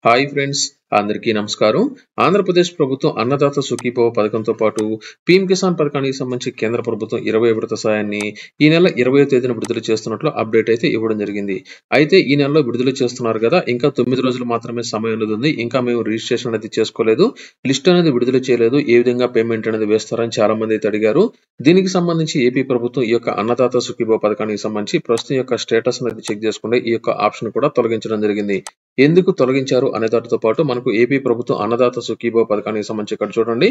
Hi friends, అందరికీ నమస్కారం. ఆంధ్రప్రదేశ్ ప్రభుత్వం అన్నదాత సుఖీభవ పథకంతో పాటు పీఎం కిసాన్ పథకానికి సంబంధించి కేంద్ర ప్రభుత్వం 20 విడత సాయాన్ని ఈ నెల 20వ తేదీన విడుదల చేస్తున్నట్లు అప్డేట్ అయితే ఇవ్వడం జరిగింది. అయితే ఈ నెలలో విడుదల చేస్తున్నారు కదా, ఇంకా 9 రోజులు మాత్రమే సమయం అనేది ఉంది. ఇంకా మేము రిజిస్ట్రేషన్ అనేది చేసుకోలేదు, లిస్ట్ అనేది విడుదల చేయలేదు, ఏ విధంగా పేమెంట్ అనేది వేస్తారని చాలా మంది అయితే అడిగారు. దీనికి సంబంధించి ఏపీ ప్రభుత్వం ఈ యొక్క అన్నదాత సుఖీభవ పథకానికి సంబంధించి ప్రస్తుతం యొక్క స్టేటస్ అనేది చెక్ చేసుకుంటే ఈ యొక్క ఆప్షన్ కూడా తొలగించడం జరిగింది. ఎందుకు తొలగించారు అనే దానితో పాటు మనకు ఏపీ ప్రభుత్వం అన్నదాత సుఖీభవ పథకానికి సంబంధించి ఇక్కడ చూడండి,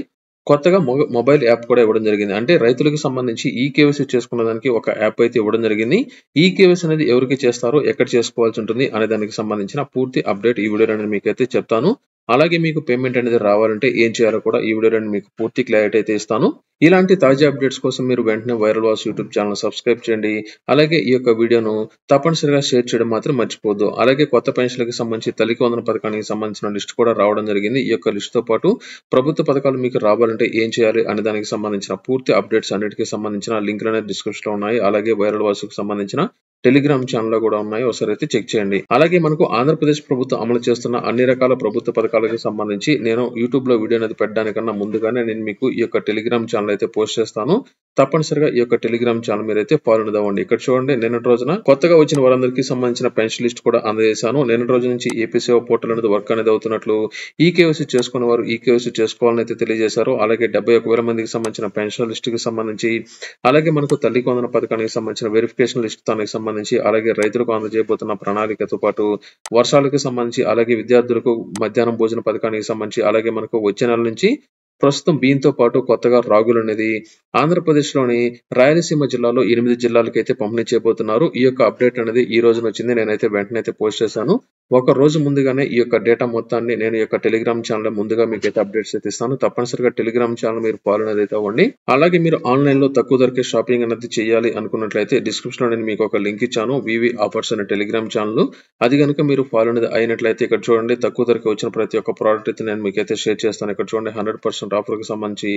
కొత్తగా మొబైల్ యాప్ కూడా ఇవ్వడం జరిగింది. అంటే రైతులకు సంబంధించి ఈకేవైసీ చేసుకున్న దానికి ఒక యాప్ అయితే ఇవ్వడం జరిగింది. ఈకేవైసీ అనేది ఎవరికి చేస్తారో, ఎక్కడ చేసుకోవాల్సి ఉంటుంది అనే దానికి సంబంధించిన పూర్తి అప్డేట్ ఈ వీడియోలో నేను మీకైతే చెప్తాను. అలాగే మీకు పేమెంట్ అనేది రావాలంటే ఏం చేయాలో కూడా ఈ వీడియోలో నేను మీకు పూర్తి క్లారిటీ అయితే ఇస్తాను. ఇలాంటి తాజా అప్డేట్స్ కోసం మీరు వెంటనే viral voice YouTube channel subscribe చేయండి. అలాగే ఈ యొక్క వీడియోను తప్పనిసరిగా షేర్ చేయడం మాత్రం మర్చిపోవద్దు. అలాగే కొత్త పెన్షన్లకు సంబంధించి తల్లికి వందన పథకానికి సంబంధించిన లిస్ట్ కూడా రావడం జరిగింది. ఈ యొక్క లిస్ట్ తో పాటు ప్రభుత్వ పథకాలు మీకు రావాలంటే ఏం చేయాలి అనే దానికి సంబంధించిన పూర్తి అప్డేట్స్ అన్నిటికీ సంబంధించిన లింకులు అనేది డిస్క్రిప్షన్ లో ఉన్నాయి. అలాగే వైరల్ వాయిస్ కు సంబంధించిన టెలిగ్రామ్ ఛానల్ లో కూడా ఉన్నాయి, ఒకసారి అయితే చెక్ చేయండి. అలాగే మనకు ఆంధ్రప్రదేశ్ ప్రభుత్వం అమలు చేస్తున్న అన్ని రకాల ప్రభుత్వ పథకాలకు సంబంధించి నేను యూట్యూబ్ లో వీడియో అనేది పెట్టడానికన్నా ముందుగానే నేను మీకు ఈ యొక్క టెలిగ్రామ్ ఛానల్ అయితే పోస్ట్ చేస్తాను. తప్పనిసరిగా ఈ యొక్క టెలిగ్రామ్ ఛానల్ మీరైతే ఫాలో అవ్వండి. ఇక్కడ చూడండి, నిన్నటి రోజున కొత్తగా వచ్చిన వారందరికీ సంబంధించిన పెన్షన్ లిస్ట్ కూడా అందజేశాను. నిన్నటి రోజు నుంచి ఏపీ సేవ పోర్టల్ అనేది వర్క్ అనేది అవుతున్నట్లు ఈకేవైసీ చేసుకున్న వారు ఈకేవైసీ చేసుకోవాలని అయితే తెలియజేశారు. అలాగే 71,000 మందికి సంబంధించిన పెన్షన్ లిస్ట్ కి సంబంధించి, అలాగే మనకు తల్లికి వందన పథకానికి సంబంధించిన వెరిఫికేషన్ లిస్ట్ దానికి సంబంధించి, అలాగే రైతులకు అందజేయబోతున్న ప్రణాళికతో పాటు వర్షాలకు సంబంధించి, అలాగే విద్యార్థులకు మధ్యాహ్నం భోజన పథకానికి సంబంధించి, అలాగే మనకు వచ్చే నెల నుంచి ప్రస్తుతం బియ్యంతో పాటు కొత్తగా రాగులు అనేది ఆంధ్రప్రదేశ్ లోని రాయలసీమ జిల్లాలో 8 జిల్లాలకైతే పంపిణీ చేయబోతున్నారు. ఈ యొక్క అప్డేట్ అనేది ఈ రోజున వచ్చింది. నేనైతే వెంటనే పోస్ట్ చేశాను. ఒక రోజు ముందుగానే ఈ యొక్క డేటా మొత్తాన్ని నేను ఈ యొక్క టెలిగ్రామ్ ఛానల్ ముందుగా మీకు అయితే అప్డేట్స్ అయితే ఇస్తాను. తప్పనిసరిగా టెలిగ్రామ్ ఛానల్ మీరు ఫాలో అనేది అయితే అవ్వండి. అలాగే మీరు ఆన్లైన్ లో తక్కువ ధరకే షాపింగ్ అనేది చేయాలి అనుకున్నట్లయితే డిస్క్రిప్షన్ లో నేను మీకు ఒక లింక్ ఇచ్చాను, వివి ఆఫర్స్ అనే టెలిగ్రామ్ ఛానల్. అది కనుక మీరు ఫాలో అనేది అయినట్లయితే ఇక్కడ చూడండి, తక్కువ ధరకే వచ్చిన ప్రతి ఒక్క ప్రోడక్ట్ అయితే నేను మీకైతే షేర్ చేస్తాను. ఇక్కడ చూడండి, 100% ఆఫర్ కి సంబంధించి,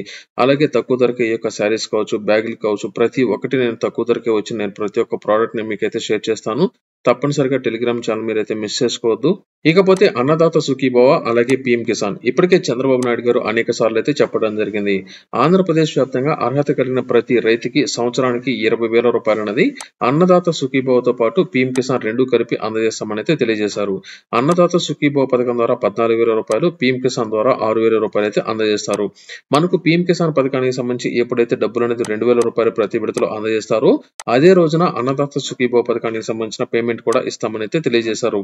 అలాగే తక్కువ ధరకే ఈ యొక్క శారీస్ కావచ్చు, బ్యాగులు కావచ్చు, ప్రతి ఒక్కటి నేను తక్కువ ధరకే వచ్చి నేను ప్రతి ఒక్క ప్రోడక్ట్ నేను మీకైతే షేర్ చేస్తాను. తప్పనిసరిగా టెలిగ్రామ్ ఛానల్ మీరైతే మిస్ చేసుకోవద్దు. ఇకపోతే అన్నదాత సుఖీభవ అలాగే పీఎం కిసాన్ ఇప్పటికే చంద్రబాబు నాయుడు గారు అనేక సార్లు అయితే చెప్పడం జరిగింది. ఆంధ్రప్రదేశ్ వ్యాప్తంగా అర్హత కలిగిన ప్రతి రైతుకి సంవత్సరానికి 20,000 రూపాయలు అనేది అన్నదాత సుఖీభవతో పాటు పీఎం కిసాన్ రెండు కలిపి అందజేస్తామని అయితే తెలియజేశారు. అన్నదాత సుఖీభవ పథకం ద్వారా 14,000 రూపాయలు, పీఎం కిసాన్ ద్వారా 6,000 రూపాయలు అయితే అందజేస్తారు. మనకు పీఎం కిసాన్ పథకానికి సంబంధించి ఎప్పుడైతే డబ్బులు అనేది 2,000 రూపాయలు ప్రతి విడతలో అందజేస్తారో అదే రోజున అన్నదాత సుఖీభవ పథకానికి సంబంధించిన పేమెంట్ కూడా ఇస్తామని అయితే తెలియజేశారు.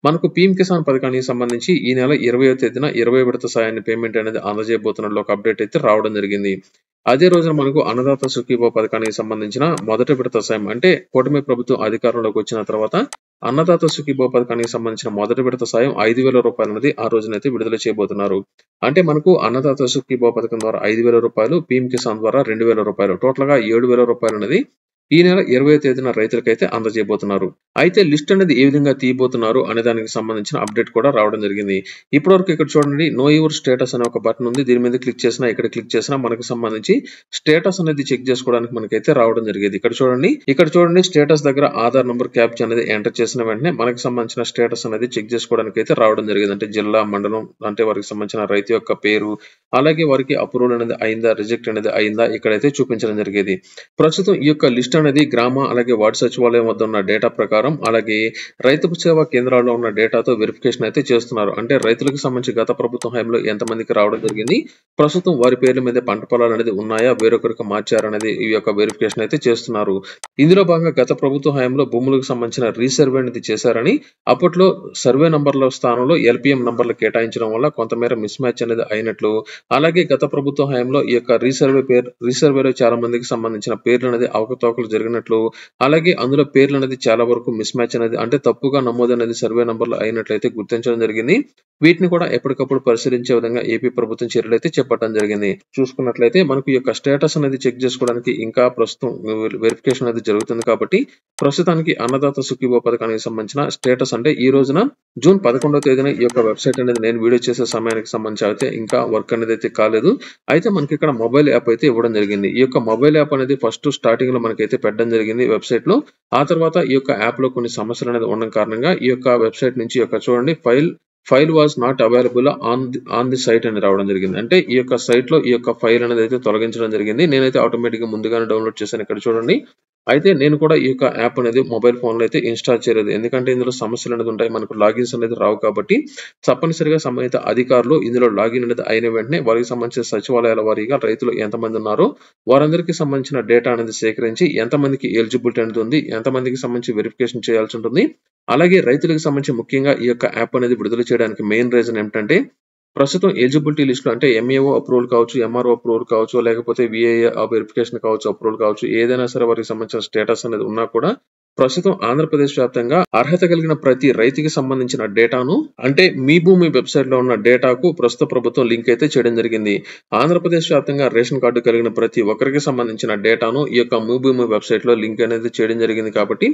మనకు పీఎం కిసాన్ పథకానికి సంబంధించి ఈ నెల 20వ తేదీన 20 విడత సాయాన్ని పేమెంట్ అనేది అందజేయబోతున్నట్లు ఒక అప్డేట్ అయితే రావడం జరిగింది. అదే రోజున మనకు అన్నదాత సుఖీభవ పథకానికి సంబంధించిన మొదటి విడత సాయం, అంటే కూటమి ప్రభుత్వం అధికారంలోకి వచ్చిన తర్వాత అన్నదాత సుఖీభవ పథకానికి సంబంధించిన మొదటి విడత సాయం 5,000 రూపాయలు అనేది ఆ రోజునైతే విడుదల చేయబోతున్నారు. అంటే మనకు అన్నదాత సుఖీభవ పథకం ద్వారా 5,000 రూపాయలు, పీఎం కిసాన్ ద్వారా 2,000 రూపాయలు, టోటల్ గా 7,000 రూపాయలు అనేది ఈ నెల 20వ తేదీన రైతులకైతే అందజేయబోతున్నారు. అయితే లిస్ట్ అనేది ఏ విధంగా తీయబోతున్నారు అనే దానికి సంబంధించిన అప్డేట్ కూడా రావడం జరిగింది. ఇప్పటివరకు ఇక్కడ చూడండి, నో యువర్ స్టేటస్ అనే ఒక బటన్ ఉంది. దీని మీద క్లిక్ చేసినా, ఇక్కడ క్లిక్ చేసినా మనకు సంబంధించి స్టేటస్ అనేది చెక్ చేసుకోవడానికి మనకైతే రావడం జరిగేది. ఇక్కడ చూడండి స్టేటస్ దగ్గర ఆధార్ నంబర్ క్యాప్చా అనేది ఎంటర్ చేసిన వెంటనే మనకు సంబంధించిన స్టేటస్ అనేది చెక్ చేసుకోవడానికి అయితే రావడం జరిగింది. అంటే జిల్లా, మండలం, అంటే వారికి సంబంధించిన రైతు యొక్క పేరు, అలాగే వారికి అప్రూవల్ అనేది అయిందా, రిజెక్ట్ అనేది అయిందా ఇక్కడైతే చూపించడం జరిగేది. ప్రస్తుతం ఈ యొక్క లిస్ట్ అనేది గ్రామ, అలాగే వార్డు సచివాలయం వద్ద ఉన్న డేటా ప్రకారం, అలాగే రైతు సేవా కేంద్రాల్లో ఉన్న డేటాతో వెరిఫికేషన్ అయితే చేస్తున్నారు. అంటే రైతులకు సంబంధించి గత ప్రభుత్వం హయాంలో ఎంతమందికి రావడం జరిగింది, ప్రస్తుతం వారి పేర్ల మీద పంట పొలాలు అనేది ఉన్నాయా, వేరొకరికి మార్చారనేది ఈ యొక్క వెరిఫికేషన్ అయితే చేస్తున్నారు. ఇందులో భాగంగా గత ప్రభుత్వ హయాంలో భూములకు సంబంధించిన రీసర్వే అనేది చేశారని, అప్పట్లో సర్వే నంబర్ల స్థానంలో ఎల్పిఎం నంబర్లు కేటాయించడం వల్ల కొంతమేర మిస్ మ్యాచ్ అనేది అయినట్లు, అలాగే గత ప్రభుత్వ హయాంలో ఈ యొక్క రీసర్వేలో చాలా మందికి సంబంధించిన పేర్లు అనేది అవకతవకలు జరిగినట్లు, అలాగే అందులో పేర్లు అనేది చాలా వరకు మిస్ మ్యాచ్ అనేది, అంటే తప్పుగా నమోదు అనేది సర్వే నంబర్లు అయినట్లయితే గుర్తించడం జరిగింది. వీటిని కూడా ఎప్పటికప్పుడు పరిశీలించే విధంగా ఏపీ ప్రభుత్వం చర్యలు అయితే చేపట్టడం జరిగింది. చూసుకున్నట్లయితే మనకు ఈ యొక్క స్టేటస్ అనేది చెక్ చేసుకోవడానికి ఇంకా ప్రస్తుతం వెరిఫికేషన్ అనేది జరుగుతుంది. కాబట్టి ప్రస్తుతానికి అన్నదాత సుఖీభవ పథకానికి సంబంధించిన స్టేటస్, అంటే ఈ రోజున జూన్ 11వ తేదీన ఈ యొక్క వెబ్సైట్ అనేది నేను వీడియో చేసే సమయానికి సంబంధించి అయితే ఇంకా వర్క్ అనేది అయితే కాలేదు. అయితే మనకి ఇక్కడ మొబైల్ యాప్ అయితే ఇవ్వడం జరిగింది. ఈ యొక్క మొబైల్ యాప్ అనేది ఫస్ట్ స్టార్టింగ్ లో మనకైతే పెట్టడం జరిగింది వెబ్సైట్ లో. ఆ తర్వాత ఈ యొక్క యాప్ లో కొన్ని సమస్యలు అనేది ఉండడం కారణంగా ఈ యొక్క వెబ్సైట్ నుంచి చూడండి, file file was not available on the site అని రావడం జరిగింది. అంటే ఈ యొక్క సైట్ లో ఈ యొక్క ఫైల్ అనేది అయితే తొలగించడం జరిగింది. నేనైతే ఆటోమేటిక్ గా ముందుగానే డౌన్లోడ్ చేశాను. ఇక్కడ చూడండి. అయితే నేను కూడా ఈ యొక్క యాప్ అనేది మొబైల్ ఫోన్ లో అయితే ఇన్‌స్టాల్ చేయలేదు. ఎందుకంటే ఇందులో సమస్యలు అనేది ఉంటాయి. మనకు లాగిన్స్ అనేది రావు కాబట్టి తప్పనిసరిగా సంబంధిత అధికారులు ఇందులో లాగిన్ అనేది అయిన వెంటనే వారికి సంబంధించిన సచివాలయాల వారీగా రైతులు ఎంతమంది ఉన్నారో వారందరికీ సంబంధించిన డేటా అనేది సేకరించి ఎంతమందికి ఎలిజిబిలిటీ అనేది ఉంది, ఎంతమందికి సంబంధించి వెరిఫికేషన్ చేయాల్సి ఉంటుంది. అలాగే రైతులకు సంబంధించి ముఖ్యంగా ఈ యొక్క యాప్ అనేది విడుదల చేయడానికి మెయిన్ రీజన్ ఏమిటంటే ప్రస్తుతం ఎలిజిబిలిటీ లిస్ట్‌లో అంటే ఎంఏఓ అప్రూవల్ కావచ్చు, ఎంఆర్ఓ అప్రూవల్ కావచ్చు, లేకపోతే వీఏఏ వెరిఫికేషన్ కావచ్చు, అప్రూవల్ కావచ్చు. ఏదైనా సరే వారికి సంబంధించిన స్టేటస్ అనేది ఉన్నా కూడా ప్రస్తుతం ఆంధ్రప్రదేశ్ వ్యాప్తంగా అర్హత కలిగిన ప్రతి రైతుకి సంబంధించిన డేటాను అంటే మీ భూమి వెబ్‌సైట్ లో ఉన్న డేటాకు ప్రస్తుత ప్రభుత్వం లింక్ అయితే చేయడం జరిగింది. ఆంధ్రప్రదేశ్ వ్యాప్తంగా రేషన్ కార్డు కలిగిన ప్రతి ఒక్కరికి సంబంధించిన డేటాను ఈ యొక్క మీ భూమి వెబ్‌సైట్ లో లింక్ అనేది చేయడం జరిగింది కాబట్టి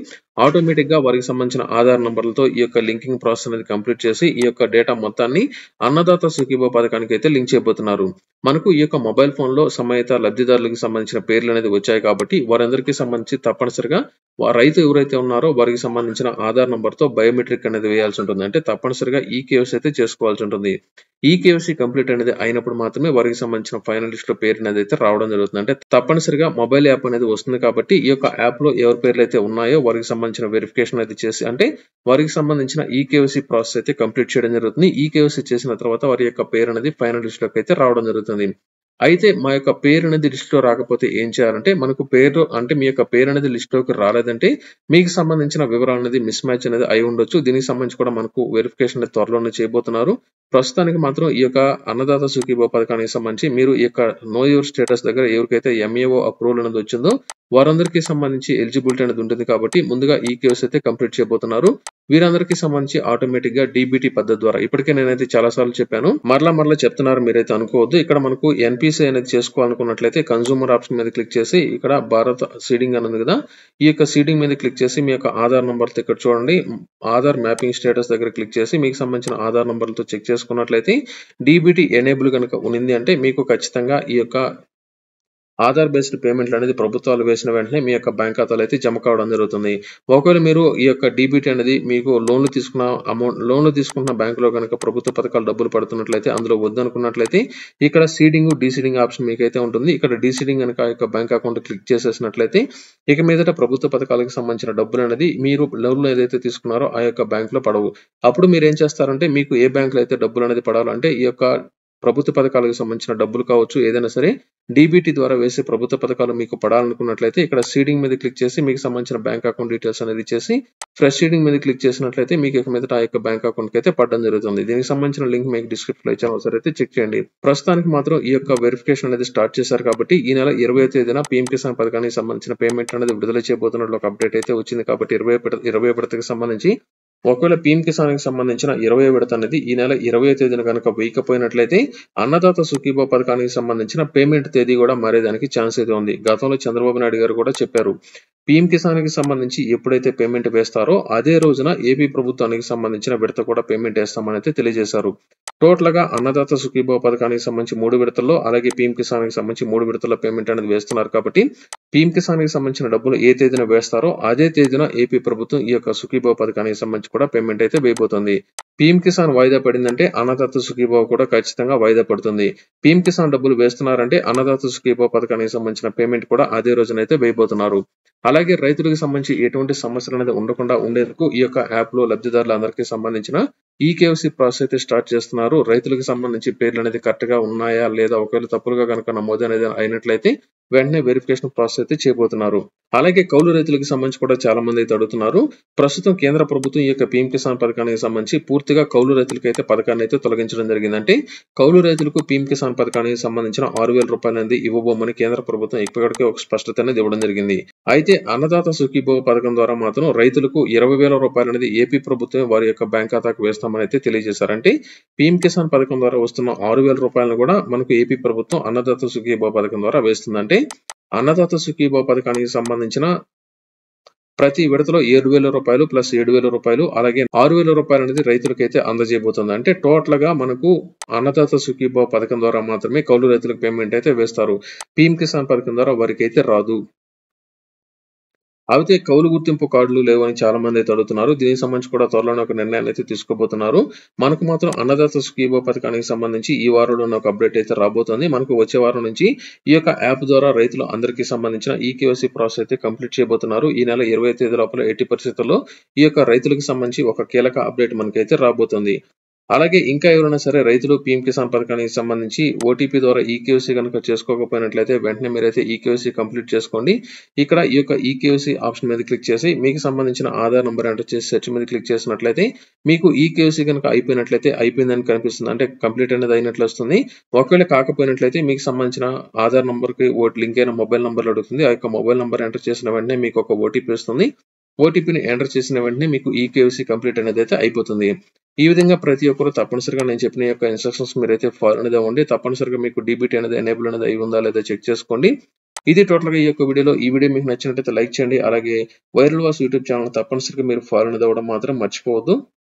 ఆటోమేటిక్ గా వారికి సంబంధించిన ఆధార్ నంబర్లతో ఈ యొక్క లింకింగ్ ప్రాసెస్ అనేది కంప్లీట్ చేసి ఈ యొక్క డేటా మొత్తాన్ని అన్నదాత సుఖీభవ పథకానికి అయితే లింక్ చేయబోతున్నారు. మనకు ఈ యొక్క మొబైల్ ఫోన్ లో సంబంధిత లబ్ధిదారులకు సంబంధించిన పేర్లు అనేది వచ్చాయి కాబట్టి వారందరికీ సంబంధించి తప్పనిసరిగా రైతు ఎవరైతే ఉన్నారో వారికి సంబంధించిన ఆధార్ నంబర్ తో బయోమెట్రిక్ అనేది వేయాల్సి ఉంటుంది. అంటే తప్పనిసరిగా ఈకేవైసీ అయితే చేసుకోవాల్సి ఉంటుంది. ఈకేవైసీ కంప్లీట్ అనేది అయినప్పుడు మాత్రమే వారికి సంబంధించిన ఫైనల్ లిస్ట్ లో పేరు అనేది అయితే రావడం జరుగుతుంది. అంటే తప్పనిసరిగా మొబైల్ యాప్ అనేది వస్తుంది కాబట్టి ఈ యొక్క యాప్ లో ఎవరి పేర్లు అయితే ఉన్నాయో వారికి సంబంధించిన వెరిఫికేషన్ అయితే చేసి అంటే వారికి సంబంధించిన ఈకేవైసీ ప్రాసెస్ అయితే కంప్లీట్ చేయడం జరుగుతుంది. ఈకేవైసీ చేసిన తర్వాత వారి యొక్క పేరు అనేది ఫైనల్ లిస్ట్ లోకి అయితే రావడం జరుగుతుంది. అయితే మా యొక్క పేరు అనేది లిస్ట్ లో రాకపోతే ఏం చేయాలంటే మనకు పేరు అంటే మీ యొక్క పేరు అనేది లిస్ట్ లోకి రాలేదంటే మీకు సంబంధించిన వివరాలు అనేది మిస్ మ్యాచ్ అనేది అయి ఉండొచ్చు. దీనికి సంబంధించి కూడా మనకు వెరిఫికేషన్ అనేది త్వరలోనే చేయబోతున్నారు. ప్రస్తుతానికి మాత్రం ఈ యొక్క అన్నదాత సుఖీభవ పథకానికి సంబంధించి మీరు ఈ యొక్క నో యువర్ స్టేటస్ దగ్గర ఎవరికైతే ఎంఏఓ అప్రూవల్ అనేది వచ్చిందో వారందరికీ సంబంధించి ఎలిజిబిలిటీ అనేది ఉంటుంది కాబట్టి ముందుగా ఈ కేసు అయితే కంప్లీట్ చేయబోతున్నారు. వీరందరికీ సంబంధించి ఆటోమేటిక్ గా డీబీటీ పద్ధతి ద్వారా ఇప్పటికే నేనైతే చాలా సార్లు చెప్పాను. మరలా చెప్తున్నారు మీరైతే అనుకోవద్దు. ఇక్కడ మనకు ఎన్పిసి అనేది చేసుకోవాలనుకున్నట్లయితే కన్సూమర్ ఆప్షన్ మీద క్లిక్ చేసి ఇక్కడ భారత్ సీడింగ్ అని ఉంది కదా, ఈ యొక్క సీడింగ్ మీద క్లిక్ చేసి మీ యొక్క ఆధార్ నంబర్ తో ఇక్కడ చూడండి ఆధార్ మ్యాపింగ్ స్టేటస్ దగ్గర క్లిక్ చేసి మీకు సంబంధించిన ఆధార్ నంబర్లతో చెక్ చేసుకున్నట్లయితే డీబీటీ ఎనేబుల్ కనుక ఉంది అంటే మీకు ఖచ్చితంగా ఈ యొక్క ఆధార్ బేస్డ్ పేమెంట్లు అనేది ప్రభుత్వాలు వేసిన వెంటనే మీ యొక్క బ్యాంక్ ఖాతాలో అయితే జమ కావడం జరుగుతుంది. ఒకవేళ మీరు ఈ యొక్క డీబీటీ అనేది మీకు లోన్లు తీసుకున్న బ్యాంకులో కనుక ప్రభుత్వ పథకాలు డబ్బులు పడుతున్నట్లయితే అందులో వద్దనుకున్నట్లయితే ఇక్కడ సీడింగ్ డీసీడింగ్ ఆప్షన్ మీకైతే ఉంటుంది. ఇక్కడ డీసీడింగ్ కనుక ఆ యొక్క బ్యాంక్ అకౌంట్ క్లిక్ చేసేసినట్లయితే ఇక మీదట ప్రభుత్వ పథకాలకు సంబంధించిన డబ్బులు అనేది మీరు లోన్లు ఏదైతే తీసుకున్నారో ఆ యొక్క బ్యాంక్ లో పడవు. అప్పుడు మీరు ఏం చేస్తారంటే మీకు ఏ బ్యాంక్ లో అయితే డబ్బులు అనేది పడాలంటే ఈ యొక్క ప్రభుత్వ పథకాలకు సంబంధించిన డబ్బులు కావచ్చు ఏదైనా సరే డీబీటీ ద్వారా వేసే ప్రభుత్వ పథకాలు మీకు పడాలనుకున్నట్లయితే ఇక్కడ సీడింగ్ మీద క్లిక్ చేసి మీకు సంబంధించిన బ్యాంక్ అకౌంట్ డీటెయిల్స్ అనేది ఇచ్చేసి ఫ్రెష్ సీడింగ్ మీద క్లిక్ చేసినట్లయితే మీకు ఇక మీదట ఆ యొక్క బ్యాంక్ అకౌంట్ కి అయితే పడడం జరుగుతుంది. దీనికి సంబంధించిన లింక్ మీకు డిస్క్రిప్షన్ లో ఇచ్చాను, ఒకసారి అయితే చెక్ చేయండి. ప్రస్తుతానికి మాత్రం ఈ యొక్క వెరిఫికేషన్ అనేది స్టార్ట్ చేశారు కాబట్టి ఈ నెల 20వ తేదీన పీఎం కిసాన్ పథకానికి సంబంధించిన పేమెంట్ అనేది విడుదల చేయబోతున్నట్లు ఒక అప్డేట్ అయితే వచ్చింది. కాబట్టి 20వ విడతకి సంబంధించి ఒకవేళ పీఎం కిసాన్ కి సంబంధించిన 20వ విడత అనేది ఈ నెల 20వ తేదీన కనుక వేయకపోయినట్లయితే అన్నదాత సుఖీభవ పథకానికి సంబంధించిన పేమెంట్ తేదీ కూడా మారేదానికి ఛాన్స్ అయితే ఉంది. గతంలో చంద్రబాబు నాయుడు గారు కూడా చెప్పారు పీఎం కిసాన్ కి సంబంధించి ఎప్పుడైతే పేమెంట్ వేస్తారో అదే రోజున ఏపీ ప్రభుత్వానికి సంబంధించిన విడత కూడా పేమెంట్ వేస్తామని అయితే తెలియజేశారు. టోటల్ గా అన్నదాత సుఖీభవ పథకానికి సంబంధించి 3 విడతల్లో అలాగే పీఎం కిసాన్ కి సంబంధించి 3 విడతల్లో పేమెంట్ అనేది వేస్తున్నారు కాబట్టి పీఎం కిసాన్ కి సంబంధించిన డబ్బులు ఏ తేదీన వేస్తారో అదే తేదీన ఏపీ ప్రభుత్వం ఈ యొక్క సుఖీభవ పథకానికి సంబంధించి కూడా పేమెంట్ అయితే వేయబోతుంది. పీఎం కిసాన్ వాయిదా పడిందంటే అన్నదాత సుఖీభవ కూడా ఖచ్చితంగా వాయిదా పడుతుంది. పీఎం కిసాన్ డబ్బులు వేస్తున్నారంటే అన్నదాత సుఖీభవ పథకానికి సంబంధించిన పేమెంట్ కూడా అదే రోజునైతే వేయబోతున్నారు. అలాగే రైతులకు సంబంధించి ఎటువంటి సమస్యలు అనేది ఉండకుండా ఉండేందుకు ఈ యొక్క యాప్ లో లబ్ధిదారులందరికీ సంబంధించిన ఈకేవైసీ ప్రాసెస్ అయితే స్టార్ట్ చేస్తున్నారు. రైతులకు సంబంధించి పేర్లు అనేది కరెక్ట్ గా ఉన్నాయా లేదా ఒకవేళ తప్పులుగా కనుక నమోదు అనేది అయినట్లయితే వెంటనే వెరిఫికేషన్ ప్రాసెస్ అయితే చేయబోతున్నారు. అలాగే కౌలు రైతులకు సంబంధించి కూడా చాలా మంది అయితే అడుగుతున్నారు. ప్రస్తుతం కేంద్ర ప్రభుత్వం ఈ యొక్క పీఎం కిసాన్ పథకానికి సంబంధించి పూర్తిగా కౌలు రైతులకు అయితే పథకాన్ని అయితే తొలగించడం జరిగింది. అంటే కౌలు రైతులకు పీఎం కిసాన్ పథకానికి సంబంధించిన 6,000 రూపాయలు అనేది ఇవ్వబోమని కేంద్ర ప్రభుత్వం ఇప్పటికే ఒక స్పష్టత అనేది ఇవ్వడం జరిగింది. అయితే అన్నదాత సుఖీభవ పథకం ద్వారా మాత్రం రైతులకు 20,000 రూపాయలు అనేది ఏపీ ప్రభుత్వం వారి యొక్క బ్యాంక్ ఖాతాకు వేస్తామని అయితే తెలియజేశారు. అంటే పీఎం కిసాన్ పథకం ద్వారా వస్తున్న 6,000 రూపాయలను కూడా మనకు ఏపీ ప్రభుత్వం అన్నదాత సుఖీభవ పథకం ద్వారా వేస్తుంది. అంటే అన్నదాత సుఖీభవ పథకానికి సంబంధించిన ప్రతి విడతలో 7,000 రూపాయలు ప్లస్ 7,000 రూపాయలు అలాగే 6,000 రూపాయలు అనేది రైతులకైతే అందజేయబోతుంది. అంటే టోటల్ గా మనకు అన్నదాత సుఖీభవ పథకం ద్వారా మాత్రమే కౌలు రైతులకు పేమెంట్ అయితే వేస్తారు. పీఎం కిసాన్ పథకం ద్వారా వారికి అయితే రాదు. అయితే కౌలు గుర్తింపు కార్డులు లేవని చాలా మంది అయితే అడుగుతున్నారు. దీనికి సంబంధించి కూడా త్వరలోనే ఒక నిర్ణయాన్ని అయితే తీసుకోబోతున్నారు. మనకు మాత్రం అన్నదాత సుఖీభవ పథకానికి సంబంధించి ఈ వారంలోనే ఒక అప్డేట్ అయితే రాబోతుంది. మనకు వచ్చే వారం నుంచి ఈ యొక్క యాప్ ద్వారా రైతులు అందరికీ సంబంధించిన ఈకేవైసీ ప్రాసెస్ అయితే కంప్లీట్ చేయబోతున్నారు. ఈ నెల 20వ తేదీ లోపల ఎట్టి పరిస్థితుల్లో ఈ యొక్క రైతులకు సంబంధించి ఒక కీలక అప్డేట్ మనకైతే రాబోతుంది. అలాగే ఇంకా ఎవరైనా సరే రైతులు పీఎం కిసాన్ పథకానికి సంబంధించి ఓటీపీ ద్వారా ఈకేవైసీ కనుక చేసుకోకపోయినట్లయితే వెంటనే మీరైతే ఈకేవైసీ కంప్లీట్ చేసుకోండి. ఇక్కడ ఈ యొక్క ఈకేవైసీ ఆప్షన్ మీద క్లిక్ చేసి మీకు సంబంధించిన ఆధార్ నంబర్ ఎంటర్ చేసి సెర్చ్ మీద క్లిక్ చేసినట్లయితే మీకు ఈకేవైసీ కనుక అయిపోయినట్లయితే అయిపోయిందని కనిపిస్తుంది. అంటే కంప్లీట్ అనేది అయినట్లు వస్తుంది. ఒకవేళ కాకపోయినట్లయితే మీకు సంబంధించిన ఆధార్ నంబర్కి లింక్ అయిన మొబైల్ నంబర్ అడుగుతుంది. ఆ యొక్క మొబైల్ నంబర్ ఎంటర్ చేసిన వెంటనే మీకు ఒక ఓటీపీ వస్తుంది. ఓటీపీని ఎంటర్ చేసిన వెంటనే మీకు ఈకేవైసీ కంప్లీట్ అనేది అయితే అయిపోతుంది. ఈ విధంగా ప్రతి ఒక్కరు తప్పనిసరిగా నేను చెప్పిన యొక్క ఇన్స్ట్రక్షన్స్ మీరైతే ఫాలో అనేది అవ్వండి. తప్పనిసరిగా మీకు డీబీటీ అనేది ఎనేబుల్ అనేది అయి ఉందా లేదా చెక్ చేసుకోండి. ఇది టోటల్‌గా ఈ యొక్క వీడియోలో. ఈ వీడియో మీకు నచ్చినట్లయితే లైక్ చేయండి. అలాగే వైరల్ వాయిస్ యూట్యూబ్ ఛానల్ తప్పనిసరిగా మీరు ఫాలో అనేది అవ్వడం మాత్రం మర్చిపోవద్దు.